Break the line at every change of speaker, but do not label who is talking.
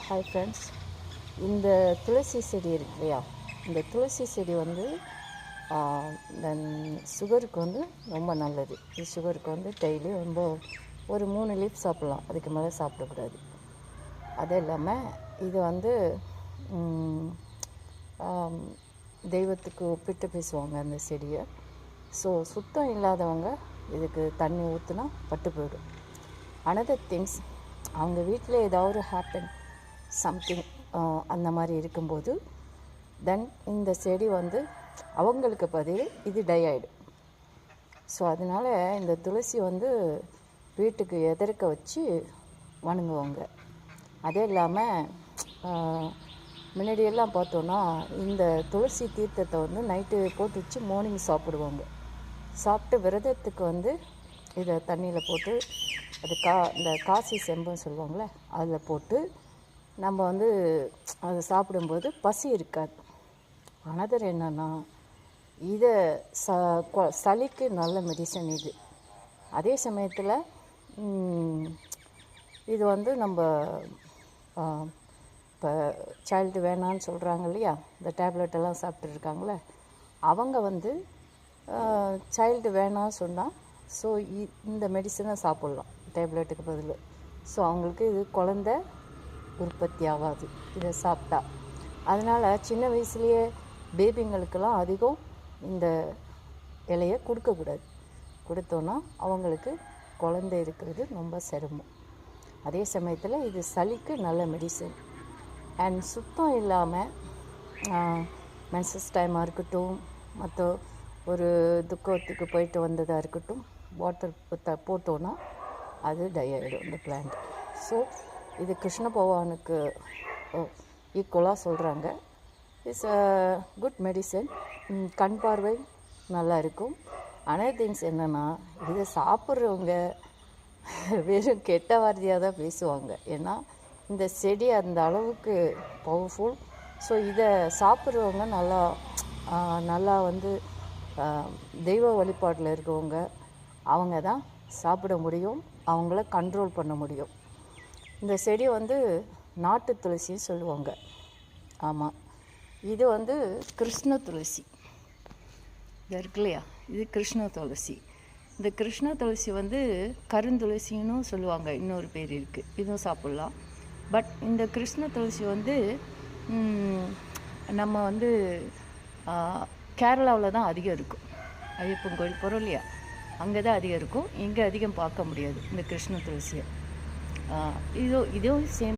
Hi friends, இந்த துளசி செடி இருக்கு இல்லையா, இந்த துளசி செடி வந்து சுகருக்கு வந்து ரொம்ப நல்லது. இது சுகருக்கு வந்து டெய்லி ரொம்ப ஒரு 3 லீஃப் சாப்பிட்லாம், அதுக்கு மேலே சாப்பிடக்கூடாது. அது இல்லாமல் இது வந்து தெய்வத்துக்கு ஒப்பிட்டு பேசுவாங்க அந்த செடியை. ஸோ சுத்தம் இல்லாதவங்க இதுக்கு தண்ணி ஊற்றுனா பட்டு போயிடும். அனதர் திங்ஸ், அவங்க வீட்டில் ஏதாவது ஹேப்பன் சம்திங் அந்த மாதிரி இருக்கும்போது தென் இந்த செடி வந்து அவங்களுக்கு பதில் இது டை ஆகிடும். ஸோ அதனால் இந்த துளசி வந்து வீட்டுக்கு எதிர்க்க வச்சு வணங்குவாங்க. அதே இல்லாமல் முன்னாடியெல்லாம் பார்த்தோன்னா இந்த துளசி தீர்த்தத்தை வந்து நைட்டு போட்டு வச்சு மார்னிங் சாப்பிடுவாங்க. சாப்பிட்டு விரதத்துக்கு வந்து இதை தண்ணியில் போட்டு அது இந்த காசி செம்புன்னு சொல்லுவாங்களே, அதில் போட்டு நம்ம வந்து அதை சாப்பிடும்போது பசி இருக்காது. அனதர் என்னென்னா, இதை சளிக்கு நல்ல மெடிசன் இது. அதே சமயத்தில் இது வந்து நம்ம இப்போ சைல்டு வேணான்னு சொல்கிறாங்க இல்லையா, இந்த டேப்லெட்டெல்லாம் சாப்பிட்டுருக்காங்களே, அவங்க வந்து சைல்டு வேணான்னு சொன்னால் ஸோ இந்த மெடிசனை சாப்பிட்லாம் டேப்லெட்டுக்கு பதில். ஸோ அவங்களுக்கு இது குழந்த உற்பத்தி ஆகாது இதை சாப்பிட்டா. அதனால் சின்ன வயசுலேயே பேபிங்களுக்கெல்லாம் அதிகம் இந்த இலையை கொடுக்கக்கூடாது. கொடுத்தோன்னா அவங்களுக்கு குழந்தை இருக்கிறது ரொம்ப சிரமம். அதே சமயத்தில் இது சளிக்கு நல்ல மெடிசன். அண்ட் சுத்தம் இல்லாமல் மென்சஸ் டைமாக இருக்கட்டும், மற்ற ஒரு துக்கத்துக்கு போயிட்டு வந்ததாக இருக்கட்டும், வாட்டர் போட்டோன்னா அது டை ஆகிடும் இந்த பிளான்ட். ஸோ இது கிருஷ்ண பகவானுக்கு ஈக்குவலாக சொல்கிறாங்க. It's a good medicine. கண் பார்வை நல்லா இருக்கும். அனதர் திங்ஸ் என்னென்னா, இதை சாப்பிட்றவங்க வெறும் கெட்ட வார்த்தையாக தான் பேசுவாங்க. ஏன்னா இந்த செடி அந்த அளவுக்கு பவர்ஃபுல். ஸோ இதை சாப்பிட்றவங்க நல்லா வந்து தெய்வ வழிபாட்டில் இருக்கவங்க அவங்க தான் சாப்பிட முடியும், அவங்கள கண்ட்ரோல் பண்ண முடியும். இந்த செடி வந்து நாட்டு துளசின்னு சொல்லுவாங்க. ஆமாம், இது வந்து கிருஷ்ண துளசி. இது இருக்கு இல்லையா, இது கிருஷ்ண துளசி. இந்த கிருஷ்ண துளசி வந்து கருந்துளசின்னு சொல்லுவாங்க, இன்னொரு பேர் இருக்குது, இதுவும் சாப்பிட்லாம். பட் இந்த கிருஷ்ண துளசி வந்து நம்ம வந்து கேரளாவில் தான் அதிகம் இருக்கும். ஐயப்பன் கோயில் போகிறோம் இல்லையா, அங்கே தான் அதிகம் இருக்கும். இங்கே அதிகம் பார்க்க முடியாது இந்த கிருஷ்ண துளசியை. இதுவும் சேம்